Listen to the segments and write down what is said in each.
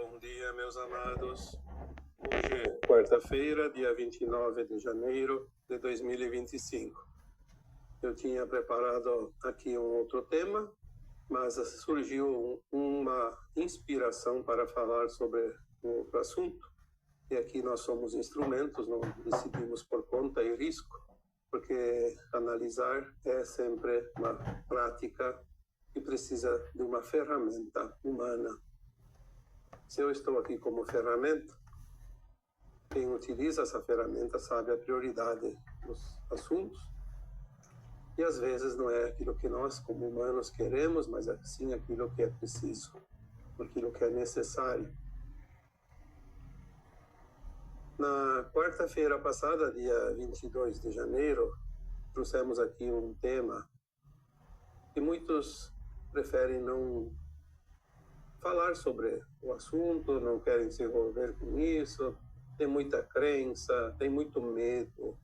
Bom dia, meus amados. Hoje é quarta-feira, dia 29 de janeiro de 2025. Eu tinha preparado aqui um outro tema, mas surgiu uma inspiração para falar sobre um outro assunto. E aqui nós somos instrumentos, não decidimos por conta e risco, porque analisar é sempre uma prática que precisa de uma ferramenta humana. Se eu estou aqui como ferramenta, quem utiliza essa ferramenta sabe a prioridade dos assuntos. E às vezes não é aquilo que nós, como humanos, queremos, mas sim aquilo que é preciso, aquilo que é necessário. Na quarta-feira passada, dia 22 de janeiro, trouxemos aqui um tema que muitos preferem não falar sobre o assunto, não querem se envolver com isso, tem muita crença, tem muito medo.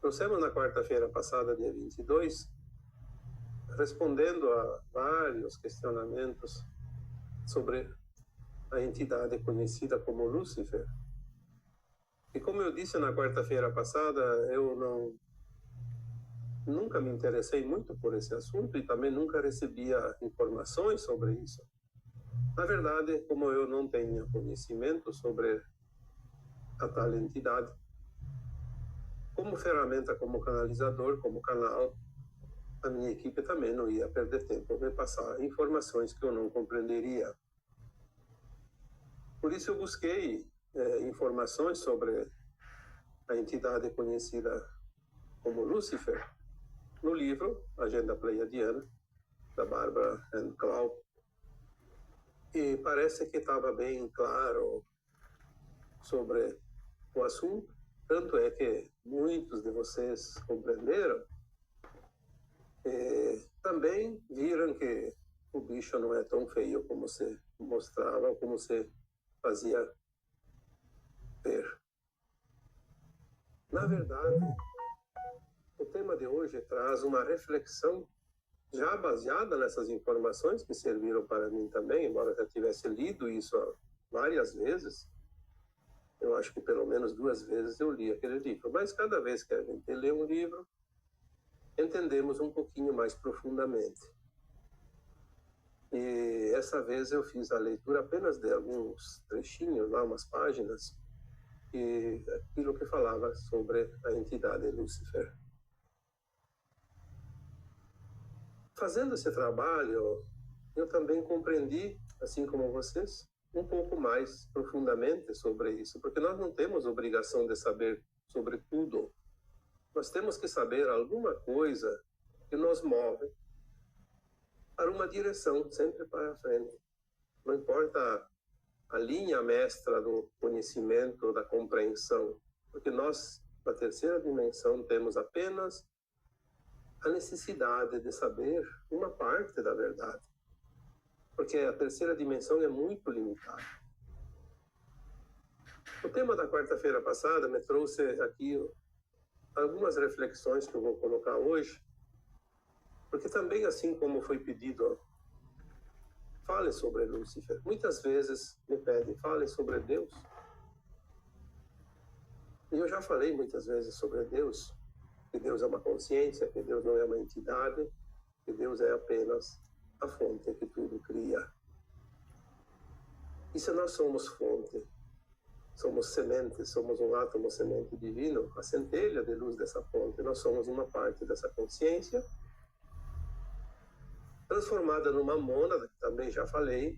Trouxemos na quarta-feira passada, dia 22, respondendo a vários questionamentos sobre a entidade conhecida como Lúcifer. E como eu disse na quarta-feira passada, eu nunca me interessei muito por esse assunto e também nunca recebia informações sobre isso. Na verdade, como eu não tenho conhecimento sobre a tal entidade, como ferramenta, como canalizador, como canal, a minha equipe também não ia perder tempo em me passar informações que eu não compreenderia. Por isso eu busquei informações sobre a entidade conhecida como Lúcifer no livro Agenda Pleiadiana, da Barbara Ann Cloud. E parece que estava bem claro sobre o assunto, tanto é que muitos de vocês compreenderam e também viram que o bicho não é tão feio como se mostrava, como se fazia ver. Na verdade, o tema de hoje traz uma reflexão já baseada nessas informações que serviram para mim também, embora eu já tivesse lido isso várias vezes. Eu acho que pelo menos 2 vezes eu li aquele livro. Mas cada vez que a gente lê um livro, entendemos um pouquinho mais profundamente. E essa vez eu fiz a leitura apenas de alguns trechinhos, lá umas páginas, e aquilo que falava sobre a entidade Lúcifer. Fazendo esse trabalho, eu também compreendi, assim como vocês, um pouco mais profundamente sobre isso, porque nós não temos obrigação de saber sobre tudo. Nós temos que saber alguma coisa que nos move para uma direção, sempre para frente. Não importa a linha mestra do conhecimento, da compreensão, porque nós, na terceira dimensão, temos apenas a necessidade de saber uma parte da verdade, porque a terceira dimensão é muito limitada. O tema da quarta-feira passada me trouxe aqui algumas reflexões que eu vou colocar hoje, porque também, assim como foi pedido, fale sobre Lúcifer. Muitas vezes me pedem, fale sobre Deus. E eu já falei muitas vezes sobre Deus, que Deus é uma consciência, que Deus não é uma entidade, que Deus é apenas a fonte que tudo cria. E se nós somos fonte, somos semente, somos um átomo semente divino, a centelha de luz dessa fonte, nós somos uma parte dessa consciência, transformada numa mônada, que também já falei,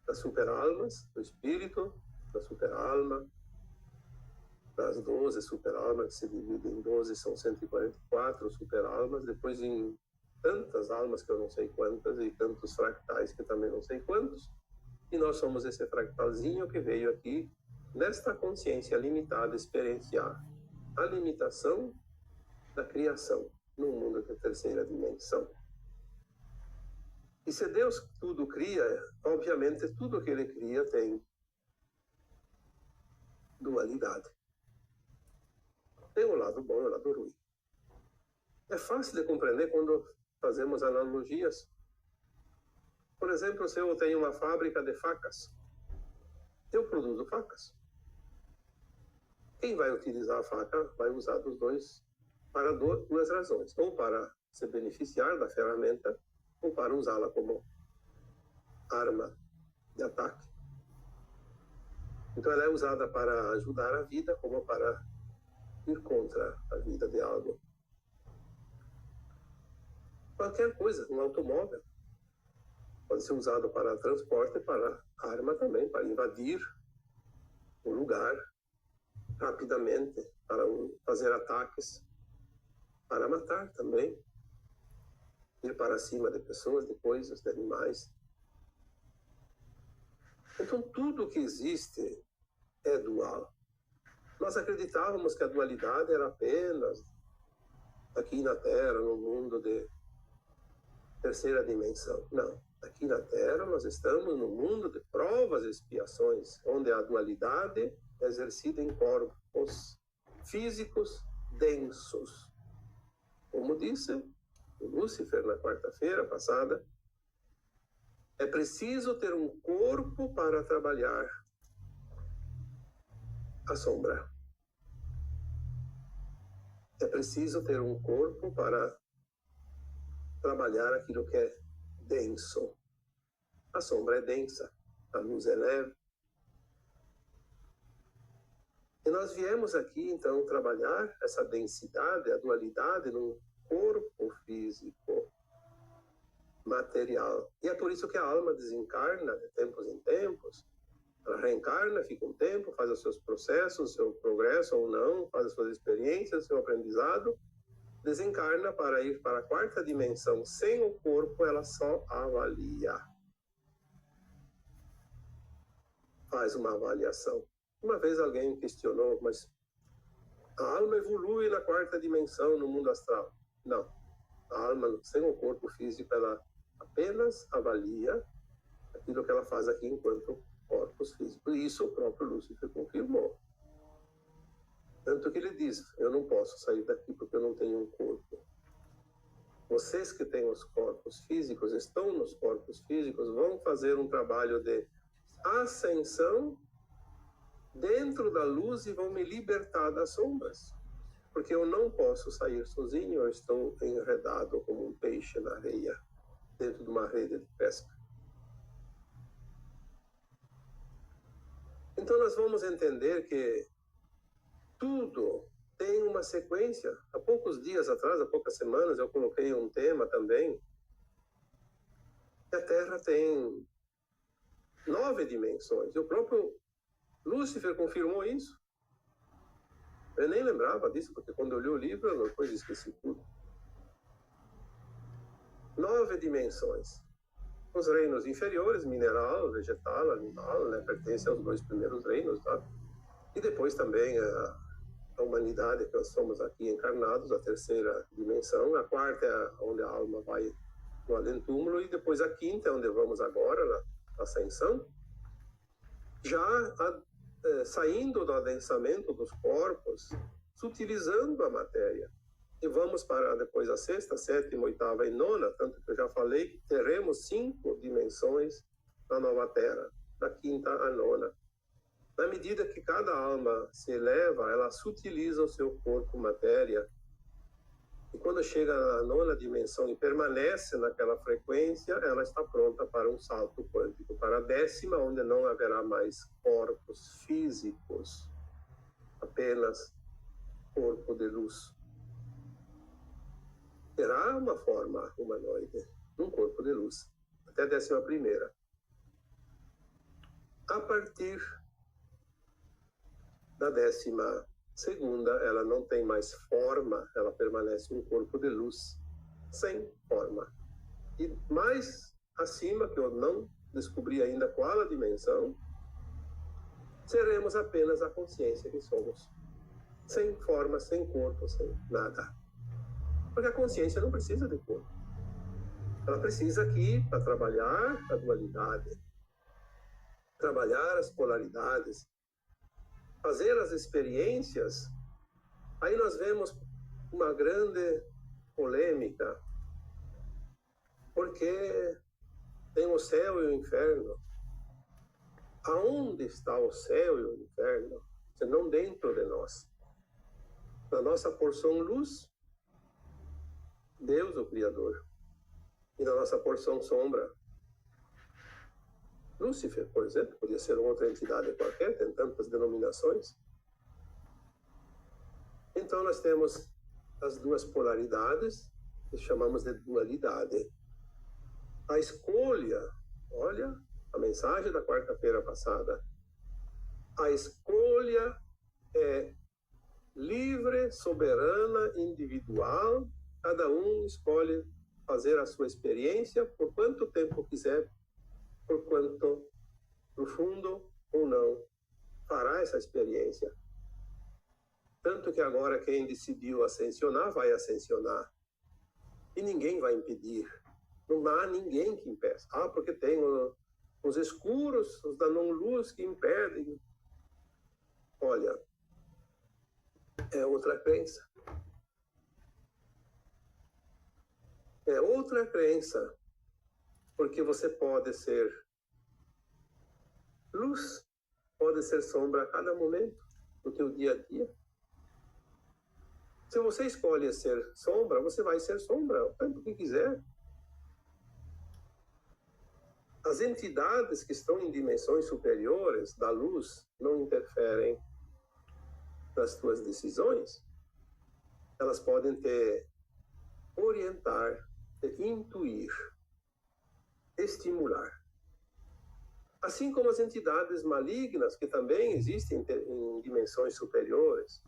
das superalmas, do espírito, da superalma, das 12 superalmas, que se dividem em 12, são 144 superalmas, depois em tantas almas que eu não sei quantas, e tantos fractais que também não sei quantos, e nós somos esse fractalzinho que veio aqui, nesta consciência limitada, experienciar a limitação da criação no mundo da terceira dimensão. E se Deus tudo cria, obviamente tudo que Ele cria tem dualidade. Tem o lado bom e o lado ruim. É fácil de compreender quando fazemos analogias. Por exemplo, se eu tenho uma fábrica de facas, eu produzo facas. Quem vai utilizar a faca vai usar dos dois para duas razões. Ou para se beneficiar da ferramenta, ou para usá-la como arma de ataque. Então ela é usada para ajudar a vida, como para ir contra a vida de algo. Qualquer coisa, um automóvel, pode ser usado para transporte, para arma também, para invadir o lugar rapidamente, para fazer ataques, para matar também, ir para cima de pessoas, de coisas, de animais. Então tudo que existe é dual. Nós acreditávamos que a dualidade era apenas aqui na Terra, no mundo de terceira dimensão. Não. Aqui na Terra nós estamos no mundo de provas e expiações, onde a dualidade é exercida em corpos físicos densos. Como disse o Lúcifer na quarta-feira passada, é preciso ter um corpo para trabalhar a sombra. É preciso ter um corpo para trabalhar aquilo que é denso. A sombra é densa, a luz é leve. E nós viemos aqui, então, trabalhar essa densidade, a dualidade, num corpo físico, material. E é por isso que a alma desencarna de tempos em tempos. Ela reencarna, fica um tempo, faz os seus processos, o seu progresso ou não, faz as suas experiências, o seu aprendizado, desencarna para ir para a quarta dimensão. Sem o corpo, ela só avalia. Faz uma avaliação. Uma vez alguém questionou, mas a alma evolui na quarta dimensão, no mundo astral. Não. A alma, sem o corpo físico, ela apenas avalia aquilo que ela faz aqui enquanto corpos físicos. E isso o próprio Lúcifer confirmou. Tanto que ele diz, eu não posso sair daqui porque eu não tenho um corpo. Vocês que têm os corpos físicos, estão nos corpos físicos, vão fazer um trabalho de ascensão dentro da luz e vão me libertar das sombras. Porque eu não posso sair sozinho, eu estou enredado como um peixe na areia, dentro de uma rede de pesca. Então nós vamos entender que tudo tem uma sequência. Há poucos dias atrás, há poucas semanas, eu coloquei um tema também. A Terra tem 9 dimensões. E o próprio Lúcifer confirmou isso. Eu nem lembrava disso, porque quando eu li o livro, eu depois esqueci tudo. 9 dimensões. Os reinos inferiores, mineral, vegetal, animal, né, pertencem aos 2 primeiros reinos, tá? E depois também a humanidade, que nós somos aqui encarnados, a terceira dimensão. A quarta é onde a alma vai no além-túmulo, e depois a quinta é onde vamos agora, na ascensão. Já saindo do adensamento dos corpos, sutilizando a matéria. E vamos para depois a sexta, sétima, oitava e nona, tanto que eu já falei que teremos 5 dimensões na nova Terra, da quinta à nona. Na medida que cada alma se eleva, ela sutiliza o seu corpo matéria. E quando chega na nona dimensão e permanece naquela frequência, ela está pronta para um salto quântico, para a 10ª, onde não haverá mais corpos físicos, apenas corpo de luz. Terá uma forma humanoide, um corpo de luz, até a 11ª. A partir da 12ª, ela não tem mais forma, ela permanece um corpo de luz, sem forma. E mais acima, que eu não descobri ainda qual a dimensão, seremos apenas a consciência que somos. Sem forma, sem corpo, sem nada. Porque a consciência não precisa de corpo. Ela precisa aqui para trabalhar a dualidade, trabalhar as polaridades, fazer as experiências. Aí nós vemos uma grande polêmica, porque tem o céu e o inferno. Aonde está o céu e o inferno? Se não dentro de nós. Na nossa porção luz, Deus, o Criador. E na nossa porção sombra, Lúcifer, por exemplo, podia ser outra entidade qualquer, tem tantas denominações. Então nós temos as duas polaridades, que chamamos de dualidade. A escolha, olha, a mensagem da quarta-feira passada, a escolha é livre, soberana, individual, cada um escolhe fazer a sua experiência por quanto tempo quiser, por quanto profundo ou não, fará essa experiência. Tanto que agora quem decidiu ascensionar, vai ascensionar. E ninguém vai impedir. Não há ninguém que impeça. Porque tem os escuros, os da não-luz que impedem. Olha, é outra crença. É outra crença. Porque você pode ser luz, pode ser sombra a cada momento do teu dia a dia. Se você escolhe ser sombra, você vai ser sombra o tempo que quiser. As entidades que estão em dimensões superiores da luz não interferem nas tuas decisões. Elas podem te orientar, te intuir, estimular. Assim como as entidades malignas, que também existem em dimensões superiores.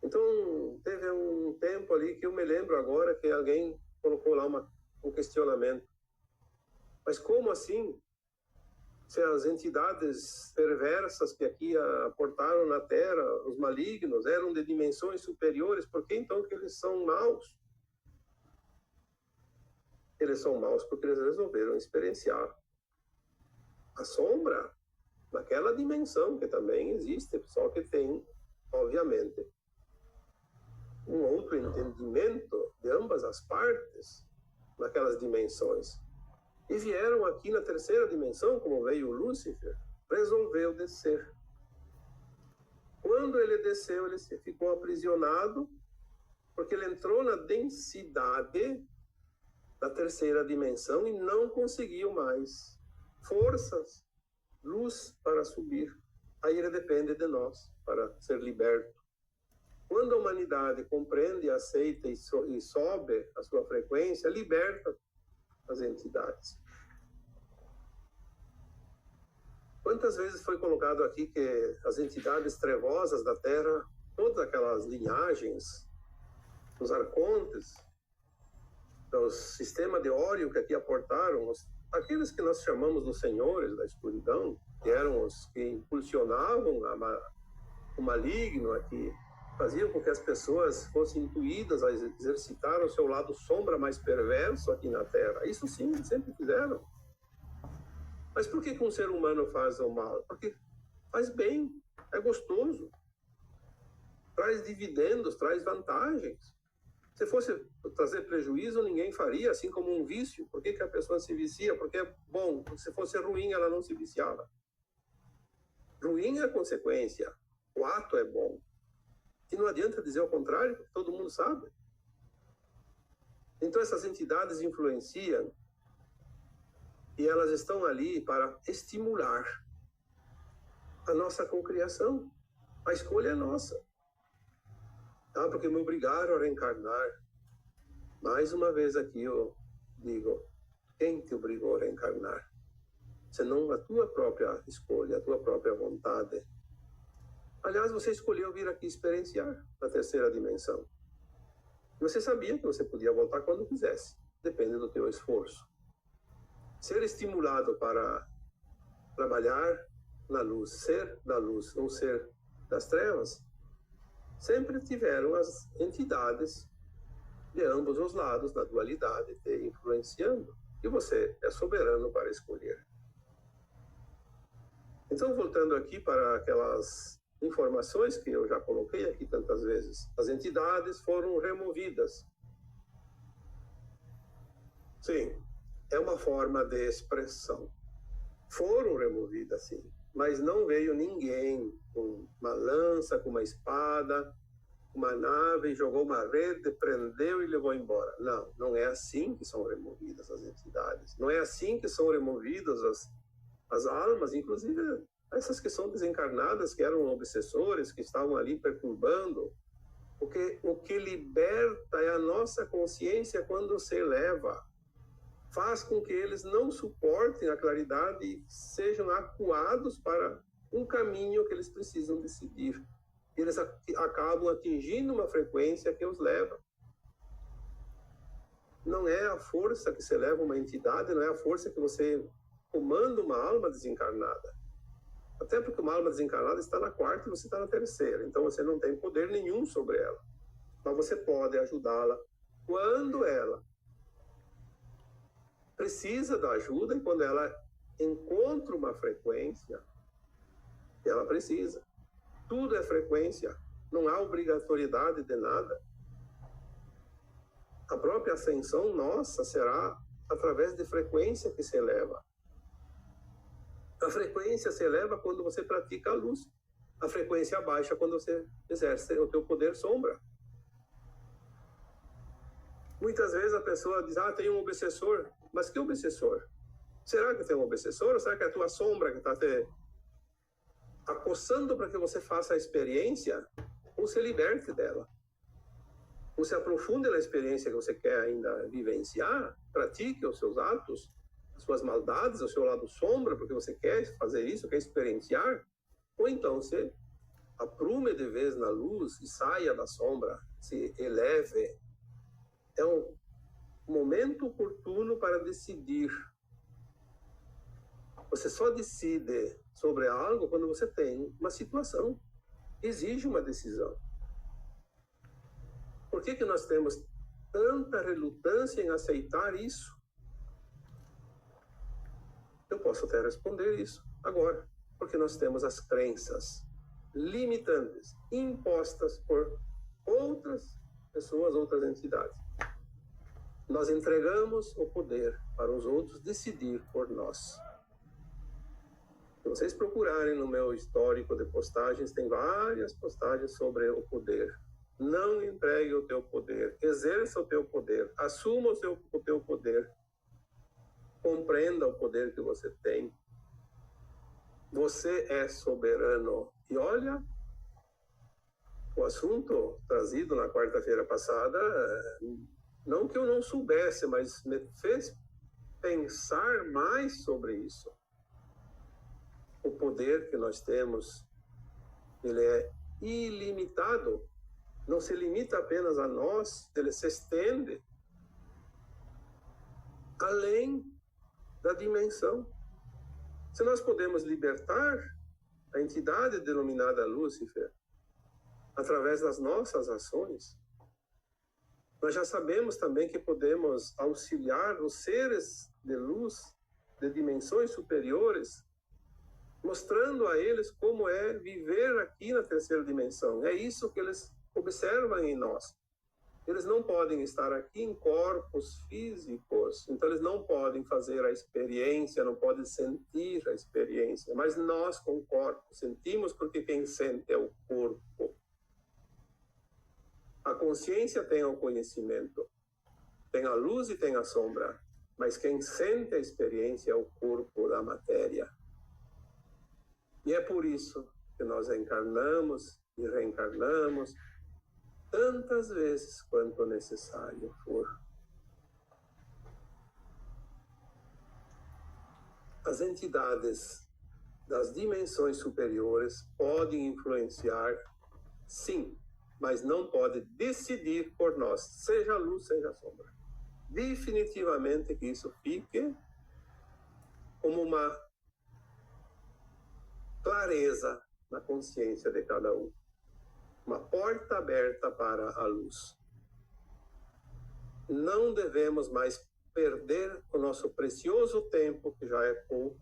Então, teve um tempo ali que eu me lembro agora que alguém colocou lá um questionamento. Mas como assim? Se as entidades perversas que aqui aportaram na Terra, os malignos, eram de dimensões superiores, por que então que eles são maus? Eles são maus porque eles resolveram experienciar a sombra naquela dimensão que também existe, só que tem, obviamente, um outro entendimento de ambas as partes naquelas dimensões. E vieram aqui na terceira dimensão, como veio Lúcifer, resolveu descer. Quando ele desceu, ele ficou aprisionado, porque ele entrou na densidade da terceira dimensão e não conseguiu mais forças, luz para subir. Aí ele depende de nós para ser liberto. Quando a humanidade compreende, aceita e sobe a sua frequência, liberta as entidades. Quantas vezes foi colocado aqui que as entidades trevosas da Terra, todas aquelas linhagens, os arcontes, o sistema de Órion que aqui aportaram, aqueles que nós chamamos dos senhores da escuridão, que eram os que impulsionavam o maligno aqui, faziam com que as pessoas fossem intuídas a exercitar o seu lado sombra mais perverso aqui na Terra. Isso sim, sempre fizeram. Mas por que um ser humano faz o mal? Porque faz bem, é gostoso, traz dividendos, traz vantagens. Se fosse trazer prejuízo, ninguém faria, assim como um vício. Por que a pessoa se vicia? Porque é bom. Se fosse ruim, ela não se viciava. Ruim é a consequência. O ato é bom. E não adianta dizer o contrário, porque todo mundo sabe. Então essas entidades influenciam e elas estão ali para estimular a nossa concriação. A escolha é nossa. Porque me obrigaram a reencarnar. Mais uma vez aqui eu digo, quem te obrigou a reencarnar? Senão a tua própria escolha, a tua própria vontade. Aliás, você escolheu vir aqui experienciar na terceira dimensão. Você sabia que você podia voltar quando quisesse. Depende do teu esforço. Ser estimulado para trabalhar na luz, ser da luz, não ser das trevas, sempre tiveram as entidades de ambos os lados, na dualidade, te influenciando. E você é soberano para escolher. Então, voltando aqui para aquelas informações que eu já coloquei aqui tantas vezes, as entidades foram removidas. Sim, é uma forma de expressão. Foram removidas, sim, mas não veio ninguém com uma lança, com uma espada, uma nave, jogou uma rede, prendeu e levou embora. Não, não é assim que são removidas as entidades. Não é assim que são removidas as almas, inclusive essas que são desencarnadas, que eram obsessores, que estavam ali perturbando. Porque o que liberta é a nossa consciência quando se eleva. Faz com que eles não suportem a claridade e sejam acuados para um caminho que eles precisam decidir. E eles acabam atingindo uma frequência que os leva. Não é a força que se leva uma entidade, não é a força que você comanda uma alma desencarnada. Até porque uma alma desencarnada está na quarta e você está na terceira. Então você não tem poder nenhum sobre ela. Mas você pode ajudá-la quando ela precisa da ajuda e quando ela encontra uma frequência que ela precisa. Tudo é frequência, não há obrigatoriedade de nada. A própria ascensão nossa será através de frequência que se eleva. A frequência se eleva quando você pratica a luz. A frequência baixa quando você exerce o teu poder sombra. Muitas vezes a pessoa diz, tem um obsessor. Mas que obsessor? Será que tem um obsessor ou será que é a tua sombra que está te acossando para que você faça a experiência ou se liberte dela? Ou se aprofunde na experiência que você quer ainda vivenciar, pratique os seus atos, as suas maldades, o seu lado sombra, porque você quer fazer isso, quer experienciar, ou então você aprume de vez na luz e saia da sombra, se eleve. É um momento oportuno para decidir. Você só decide sobre algo quando você tem uma situação que exige uma decisão. Por que nós temos tanta relutância em aceitar isso? Eu posso até responder isso agora. Porque nós temos as crenças limitantes, impostas por outras pessoas, outras entidades. Nós entregamos o poder para os outros decidir por nós. Se vocês procurarem no meu histórico de postagens, tem várias postagens sobre o poder. Não entregue o teu poder, exerça o teu poder, assuma o teu poder, compreenda o poder que você tem. Você é soberano. E olha, o assunto trazido na quarta-feira passada, não que eu não soubesse, mas me fez pensar mais sobre isso. O poder que nós temos, ele é ilimitado. Não se limita apenas a nós, ele se estende além da dimensão. Se nós podemos libertar a entidade denominada Lúcifer através das nossas ações, nós já sabemos também que podemos auxiliar os seres de luz de dimensões superiores, mostrando a eles como é viver aqui na terceira dimensão. É isso que eles observam em nós. Eles não podem estar aqui em corpos físicos, então eles não podem fazer a experiência, não podem sentir a experiência, mas nós com o corpo sentimos, porque quem sente é o corpo. A consciência tem o conhecimento, tem a luz e tem a sombra, mas quem sente a experiência é o corpo da matéria. E é por isso que nós encarnamos e reencarnamos tantas vezes quanto necessário for. As entidades das dimensões superiores podem influenciar, sim, mas não podem decidir por nós, seja a luz, seja a sombra. Definitivamente que isso fique como uma clareza na consciência de cada um. Uma porta aberta para a luz. Não devemos mais perder o nosso precioso tempo, que já é pouco,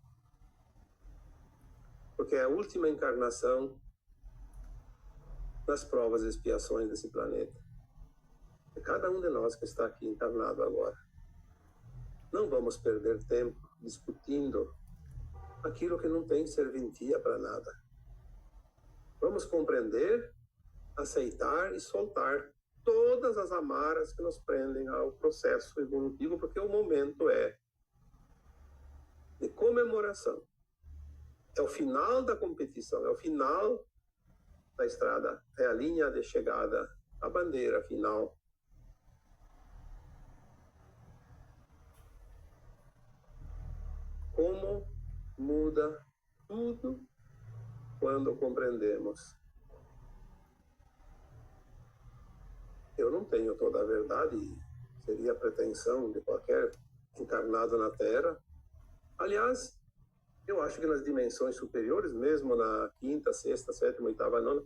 porque é a última encarnação das provas e expiações desse planeta. É cada um de nós que está aqui encarnado agora. Não vamos perder tempo discutindo aquilo que não tem serventia para nada. Vamos compreender, aceitar e soltar todas as amarras que nos prendem ao processo evolutivo, porque o momento é de comemoração. É o final da competição, é o final da estrada, é a linha de chegada, a bandeira final. Como muda tudo quando compreendemos. Eu não tenho toda a verdade, seria a pretensão de qualquer encarnado na Terra. Aliás, eu acho que nas dimensões superiores, mesmo na quinta, sexta, sétima, oitava, nona,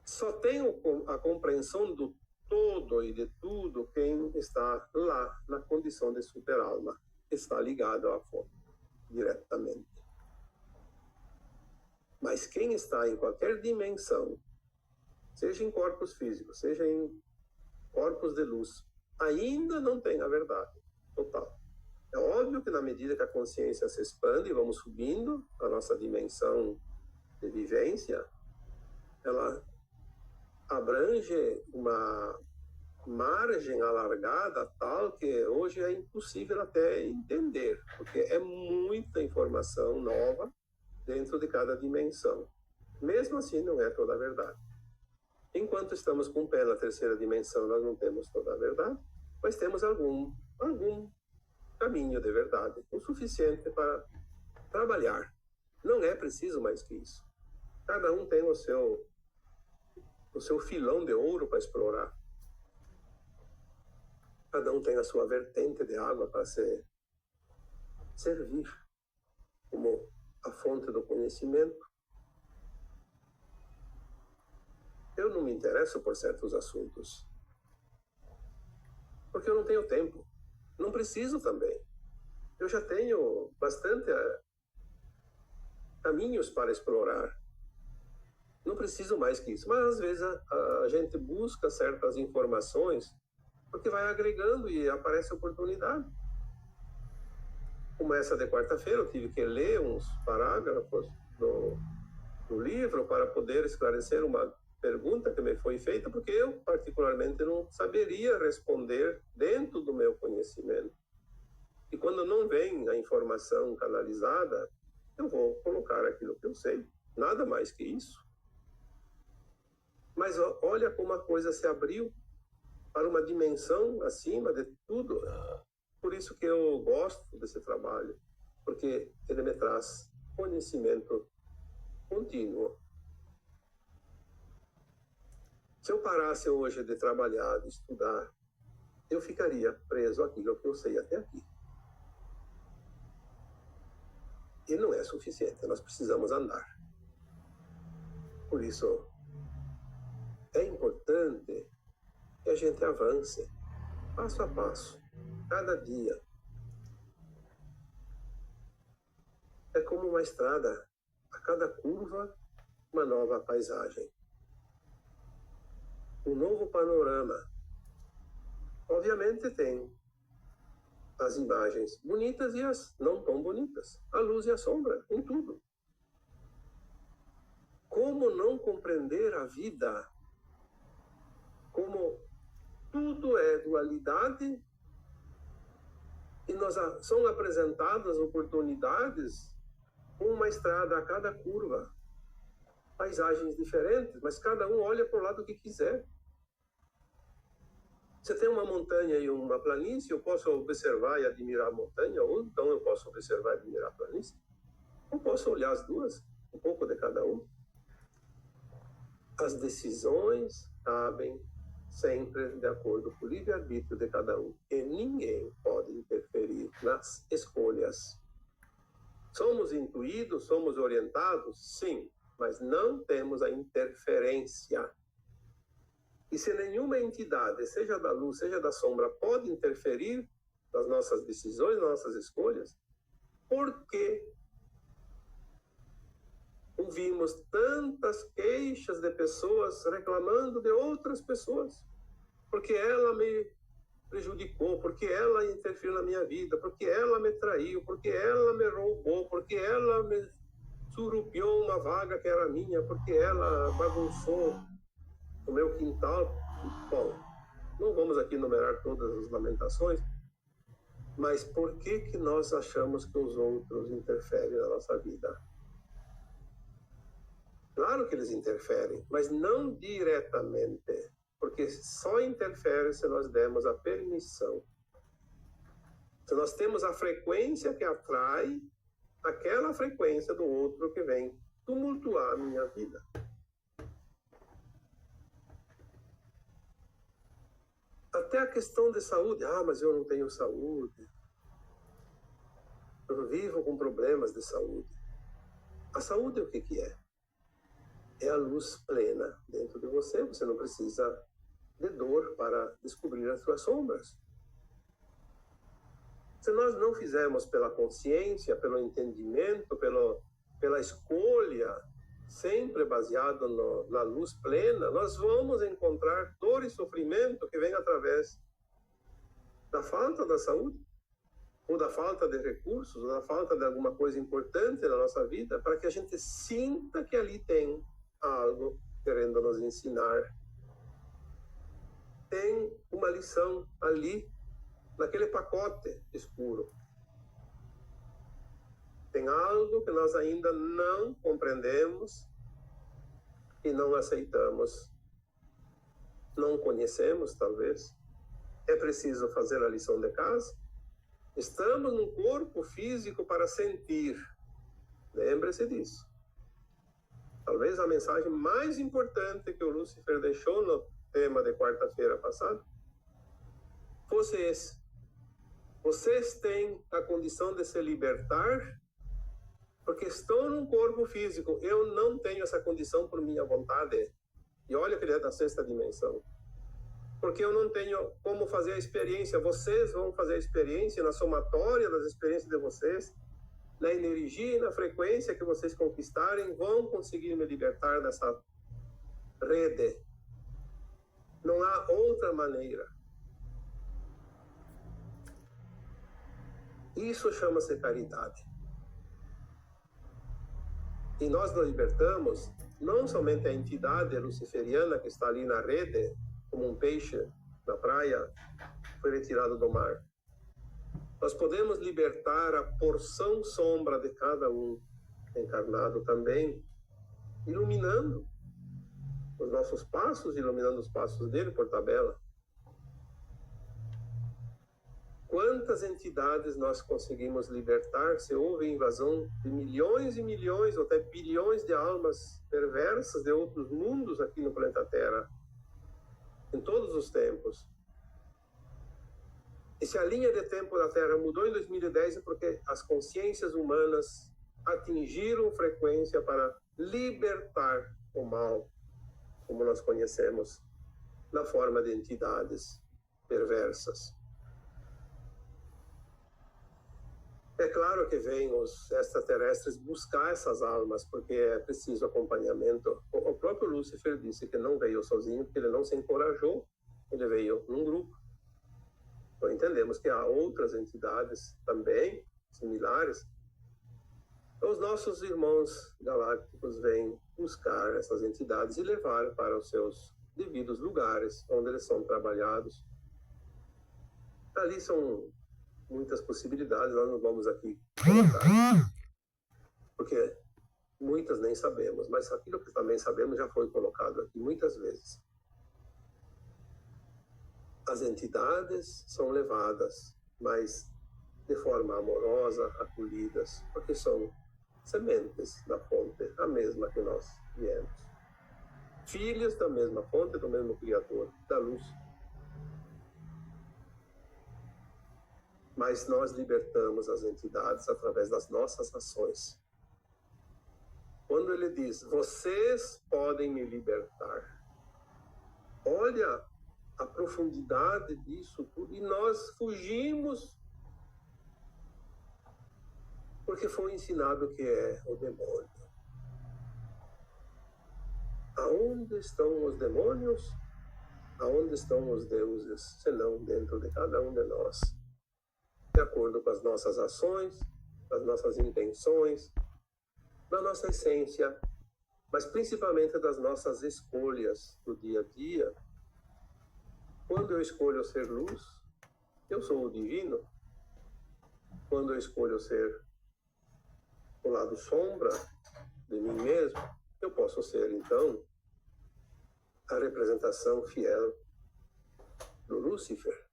só tem a compreensão do todo e de tudo quem está lá na condição de superalma, está ligado à fonte diretamente. Mas quem está em qualquer dimensão, seja em corpos físicos, seja em corpos de luz, ainda não tem a verdade total. É óbvio que na medida que a consciência se expande e vamos subindo a nossa dimensão de vivência, ela abrange uma margem alargada tal que hoje é impossível até entender, porque é muita informação nova dentro de cada dimensão. Mesmo assim, não é toda a verdade. Enquanto estamos com o pé na terceira dimensão, nós não temos toda a verdade, mas temos algum caminho de verdade, o suficiente para trabalhar. Não é preciso mais que isso. Cada um tem o seu filão de ouro para explorar. Cada um tem a sua vertente de água para se servir como a fonte do conhecimento. Eu não me interesso por certos assuntos, porque eu não tenho tempo. Não preciso também. Eu já tenho bastante caminhos para explorar. Não preciso mais que isso. Mas às vezes a gente busca certas informações porque vai agregando e aparece oportunidade. Como essa de quarta-feira, eu tive que ler uns parágrafos do livro para poder esclarecer uma pergunta que me foi feita, porque eu particularmente não saberia responder dentro do meu conhecimento. E quando não vem a informação canalizada, eu vou colocar aquilo que eu sei, nada mais que isso. Mas olha como a coisa se abriu para uma dimensão acima de tudo. Por isso que eu gosto desse trabalho, porque ele me traz conhecimento contínuo. Se eu parasse hoje de trabalhar, de estudar, eu ficaria preso àquilo que eu sei até aqui. E não é suficiente, nós precisamos andar. Por isso, é importante que a gente avance, passo a passo, cada dia. É como uma estrada, a cada curva, uma nova paisagem. Um novo panorama. Obviamente tem as imagens bonitas e as não tão bonitas, a luz e a sombra, em tudo. Como não compreender a vida? Como tudo é dualidade e são apresentadas oportunidades com uma estrada a cada curva, paisagens diferentes, mas cada um olha para o lado que quiser. Você tem uma montanha e uma planície, eu posso observar e admirar a montanha, ou então eu posso observar e admirar a planície. Eu posso olhar as duas, um pouco de cada um. As decisões cabem sempre de acordo com o livre-arbítrio de cada um. E ninguém pode interferir nas escolhas. Somos intuídos, somos orientados? Sim, mas não temos a interferência. E se nenhuma entidade, seja da luz, seja da sombra, pode interferir nas nossas decisões, nas nossas escolhas, por que ouvimos tantas queixas de pessoas reclamando de outras pessoas? Porque ela me prejudicou, porque ela interferiu na minha vida, porque ela me traiu, porque ela me roubou, porque ela me surupiou uma vaga que era minha, porque ela bagunçou o meu quintal. Bom, não vamos aqui enumerar todas as lamentações, mas por que nós achamos que os outros interferem na nossa vida? Claro que eles interferem, mas não diretamente, porque só interfere se nós demos a permissão. Se nós temos a frequência que atrai aquela frequência do outro que vem tumultuar a minha vida. Até a questão de saúde. Mas eu não tenho saúde. Eu vivo com problemas de saúde. A saúde o que é? É a luz plena dentro de você. Você não precisa de dor para descobrir as suas sombras. Se nós não fizermos pela consciência, pelo entendimento, pela escolha, sempre baseado na luz plena, nós vamos encontrar dor e sofrimento que vem através da falta da saúde, ou da falta de recursos, ou da falta de alguma coisa importante na nossa vida, para que a gente sinta que ali tem algo querendo nos ensinar. Tem uma lição ali, naquele pacote escuro. Tem algo que nós ainda não compreendemos e não aceitamos. Não conhecemos, talvez. É preciso fazer a lição de casa. Estamos num corpo físico para sentir. Lembre-se disso. Talvez a mensagem mais importante que o Lúcifer deixou no tema de quarta-feira passada fosse esse. Vocês têm a condição de se libertar porque estão num corpo físico. Eu não tenho essa condição por minha vontade. E olha que ele é da sexta dimensão. Porque eu não tenho como fazer a experiência. Vocês vão fazer a experiência na somatória das experiências de vocês, na energia e na frequência que vocês conquistarem, vão conseguir me libertar dessa rede. Não há outra maneira. Isso chama-se caridade. E nós nos libertamos, não somente a entidade luciferiana que está ali na rede, como um peixe na praia, foi retirado do mar. Nós podemos libertar a porção sombra de cada um encarnado também, iluminando os nossos passos, iluminando os passos dele por tabela. Quantas entidades nós conseguimos libertar se houve invasão de milhões e milhões, ou até bilhões de almas perversas de outros mundos aqui no planeta Terra, em todos os tempos? E se a linha de tempo da Terra mudou em 2010 é porque as consciências humanas atingiram frequência para libertar o mal, como nós conhecemos, na forma de entidades perversas. É claro que vêm os extraterrestres buscar essas almas, porque é preciso acompanhamento. O próprio Lúcifer disse que não veio sozinho, porque ele não se encorajou, ele veio num grupo. Então entendemos que há outras entidades também, similares. Os nossos irmãos galácticos vêm buscar essas entidades e levar para os seus devidos lugares, onde eles são trabalhados. Ali são muitas possibilidades, nós não vamos aqui colocar, porque muitas nem sabemos, mas aquilo que também sabemos já foi colocado aqui muitas vezes. As entidades são levadas, mas de forma amorosa, acolhidas, porque são sementes da fonte, a mesma que nós viemos. Filhos da mesma fonte, do mesmo Criador, da luz. Mas nós libertamos as entidades através das nossas ações. Quando ele diz, vocês podem me libertar, olha a profundidade disso tudo, e nós fugimos porque foi ensinado que é o demônio. Aonde estão os demônios? Aonde estão os deuses, senão dentro de cada um de nós? De acordo com as nossas ações, as nossas intenções, da nossa essência, mas principalmente das nossas escolhas do dia a dia. Quando eu escolho ser luz, eu sou o divino. Quando eu escolho ser o lado sombra de mim mesmo, eu posso ser, então, a representação fiel do Lúcifer.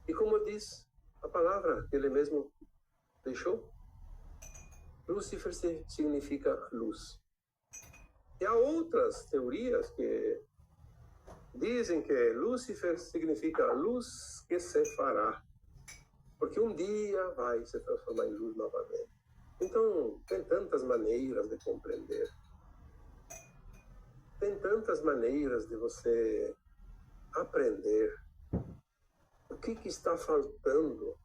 E como diz a palavra que ele mesmo deixou, Lúcifer significa luz. E há outras teorias que dizem que Lúcifer significa luz que se fará, porque um dia vai se transformar em luz novamente. Então, tem tantas maneiras de compreender. Tem tantas maneiras de você aprender o que está faltando.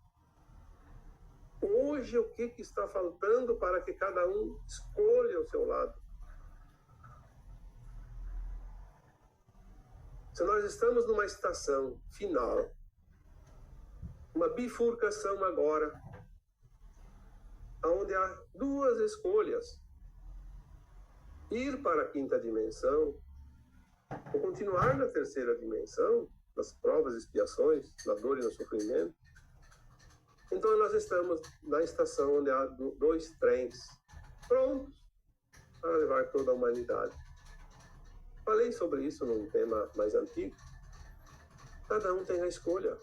Hoje, o que está faltando para que cada um escolha o seu lado. Se nós estamos numa estação final, uma bifurcação agora, onde há duas escolhas: ir para a quinta dimensão ou continuar na terceira dimensão, nas provas e expiações, na dor e no sofrimento. Então nós estamos na estação onde há dois trens prontos para levar toda a humanidade. Falei sobre isso num tema mais antigo. Cada um tem a escolha.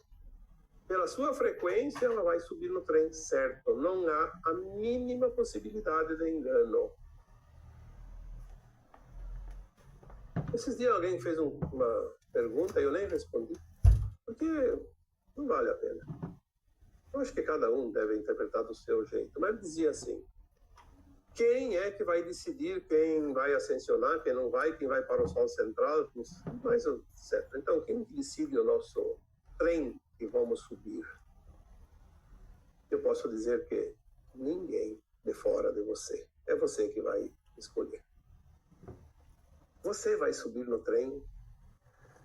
Pela sua frequência, ela vai subir no trem certo. Não há a mínima possibilidade de engano. Esses dias alguém fez uma pergunta e eu nem respondi, porque não vale a pena. Eu acho que cada um deve interpretar do seu jeito. Mas dizia assim: quem é que vai decidir quem vai ascensionar, quem não vai, quem vai para o Sol Central, mais etc. Então, quem decide o nosso trem que vamos subir? Eu posso dizer que ninguém de fora de você. É você que vai escolher. Você vai subir no trem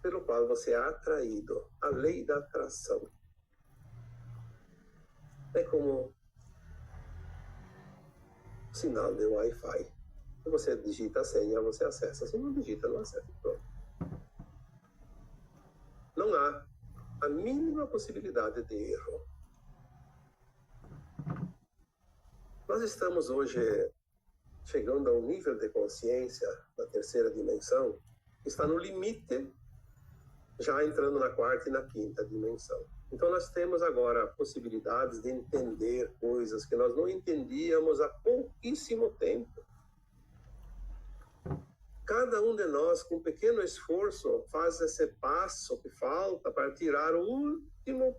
pelo qual você é atraído. A lei da atração. É como sinal de Wi-Fi. Se você digita a senha, você acessa. Se não digita, não acessa. Pronto. Não há a mínima possibilidade de erro. Nós estamos hoje chegando a um nível de consciência da terceira dimensão que está no limite, já entrando na quarta e na quinta dimensão. Então nós temos agora possibilidades de entender coisas que nós não entendíamos há pouquíssimo tempo. Cada um de nós, com pequeno esforço, faz esse passo que falta para tirar o último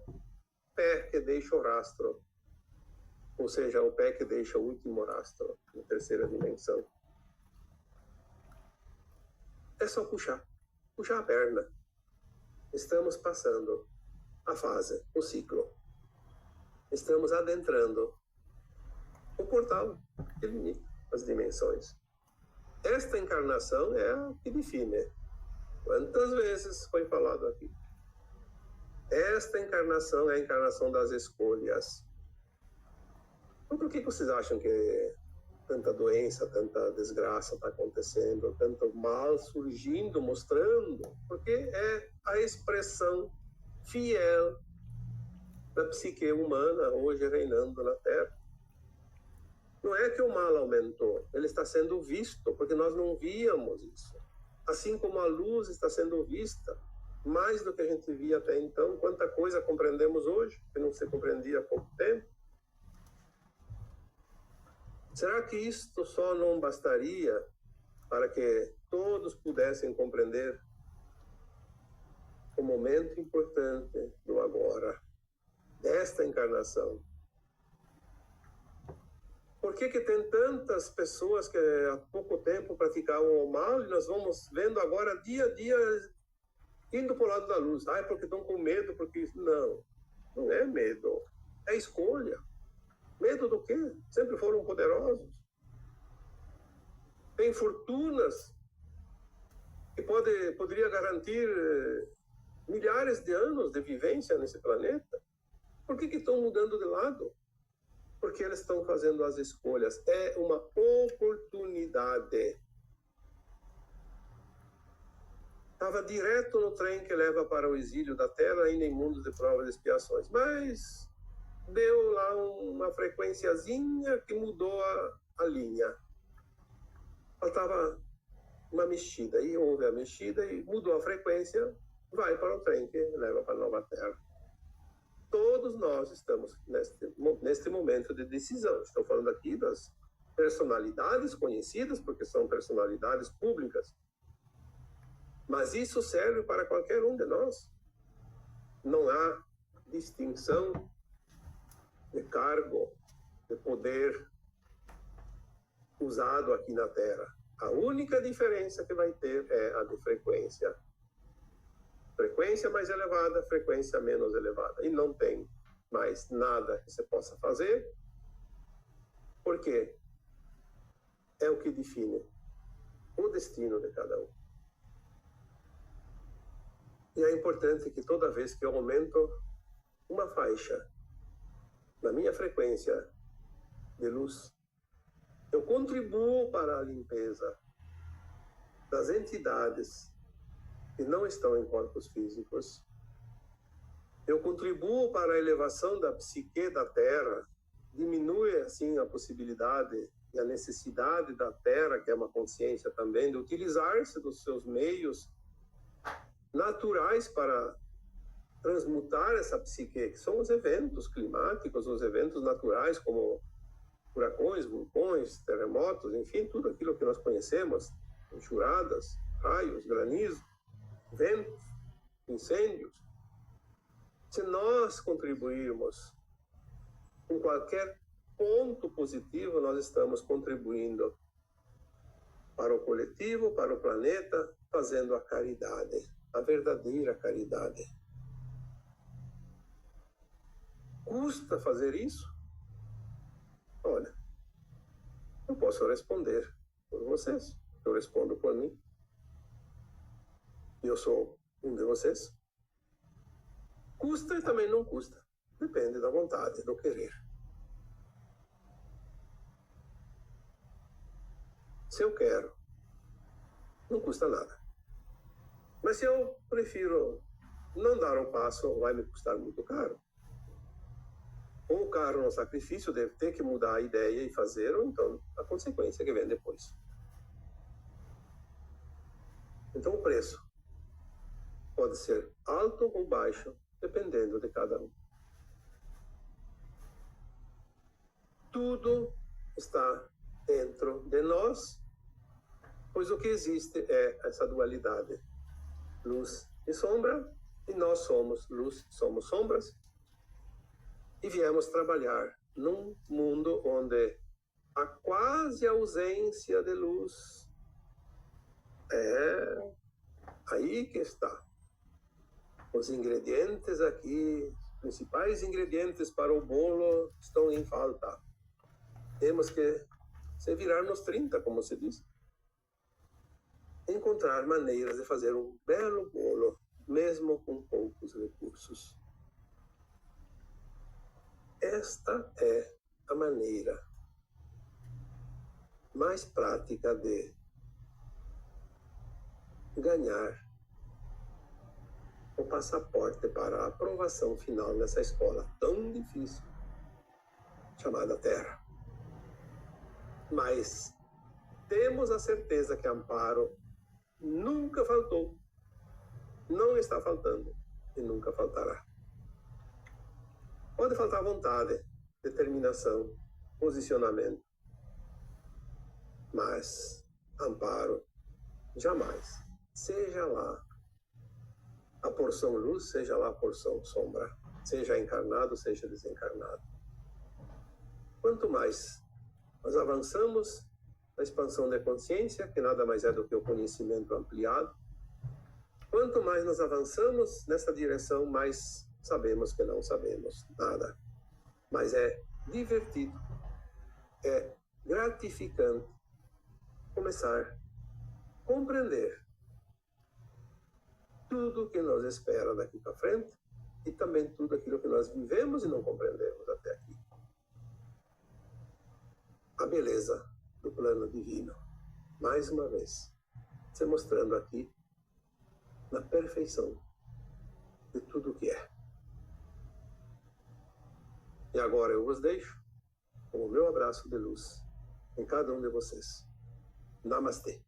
pé que deixa o rastro. Ou seja, o pé que deixa o último rastro na terceira dimensão. É só puxar a perna. Estamos passando a fase, o ciclo. Estamos adentrando o portal que limita as dimensões. Esta encarnação é a que define. Quantas vezes foi falado aqui? Esta encarnação é a encarnação das escolhas. Então, por que vocês acham que tanta doença, tanta desgraça está acontecendo, tanto mal surgindo, mostrando? Porque é a expressão fiel da psique humana hoje reinando na Terra. Não é que o mal aumentou, ele está sendo visto, porque nós não víamos isso. Assim como a luz está sendo vista, mais do que a gente via até então. Quanta coisa compreendemos hoje, que não se compreendia há pouco tempo. Será que isto só não bastaria para que todos pudessem compreender o momento importante do agora, desta encarnação? Por que tem tantas pessoas que há pouco tempo praticavam o mal e nós vamos vendo agora, dia a dia, indo para o lado da luz? Ah, é porque estão com medo, porque... Não é medo, é escolha. Medo do quê? Sempre foram poderosos. Tem fortunas que poderia garantir milhares de anos de vivência nesse planeta, por que estão mudando de lado? Porque eles estão fazendo as escolhas. É uma oportunidade. Estava direto no trem que leva para o exílio da Terra, ainda em mundos de provas e expiações. Mas deu lá uma frequenciazinha que mudou a linha. Faltava uma mexida. E houve a mexida e mudou a frequência, vai para o trem que leva para a nova Terra. Todos nós estamos neste momento de decisão. Estou falando aqui das personalidades conhecidas, porque são personalidades públicas. Mas isso serve para qualquer um de nós. Não há distinção de cargo, de poder usado aqui na Terra. A única diferença que vai ter é a de frequência. Frequência mais elevada, frequência menos elevada. E não tem mais nada que você possa fazer, porque é o que define o destino de cada um. E é importante que toda vez que eu aumento uma faixa na minha frequência de luz, eu contribuo para a limpeza das entidades que não estão em corpos físicos. Eu contribuo para a elevação da psique da Terra, diminui assim a possibilidade e a necessidade da Terra, que é uma consciência também, de utilizar-se dos seus meios naturais para transmutar essa psique, que são os eventos climáticos, os eventos naturais, como furacões, vulcões, terremotos, enfim, tudo aquilo que nós conhecemos, enxurradas, raios, granizo, ventos, incêndios. Se nós contribuirmos com qualquer ponto positivo, nós estamos contribuindo para o coletivo, para o planeta, fazendo a caridade, a verdadeira caridade. Custa fazer isso? Olha, eu posso responder por vocês, eu respondo por mim. Eu sou um de vocês. Custa e também não custa. Depende da vontade, do querer. Se eu quero, não custa nada. Mas se eu prefiro não dar um passo, vai me custar muito caro. Ou caro no sacrifício, deve ter que mudar a ideia e fazer, ou então a consequência que vem depois. Então o preço pode ser alto ou baixo, dependendo de cada um. Tudo está dentro de nós, pois o que existe é essa dualidade, luz e sombra, e nós somos luz, somos sombras, e viemos trabalhar num mundo onde a quase ausência de luz é aí que está. Os ingredientes aqui, os principais ingredientes para o bolo estão em falta. Temos que se virar nos 30, como se diz. Encontrar maneiras de fazer um belo bolo, mesmo com poucos recursos. Esta é a maneira mais prática de ganhar o passaporte para a aprovação final nessa escola tão difícil, chamada Terra. Mas temos a certeza que amparo nunca faltou, não está faltando e nunca faltará. Pode faltar vontade, determinação, posicionamento, mas amparo jamais. Seja lá a porção luz, seja lá a porção sombra, seja encarnado, seja desencarnado. Quanto mais nós avançamos na expansão da consciência, que nada mais é do que o conhecimento ampliado, quanto mais nós avançamos nessa direção, mais sabemos que não sabemos nada. Mas é divertido, é gratificante começar a compreender tudo que nos espera daqui para frente e também tudo aquilo que nós vivemos e não compreendemos até aqui. A beleza do plano divino, mais uma vez, se mostrando aqui na perfeição de tudo o que é. E agora eu vos deixo com o meu abraço de luz em cada um de vocês. Namastê.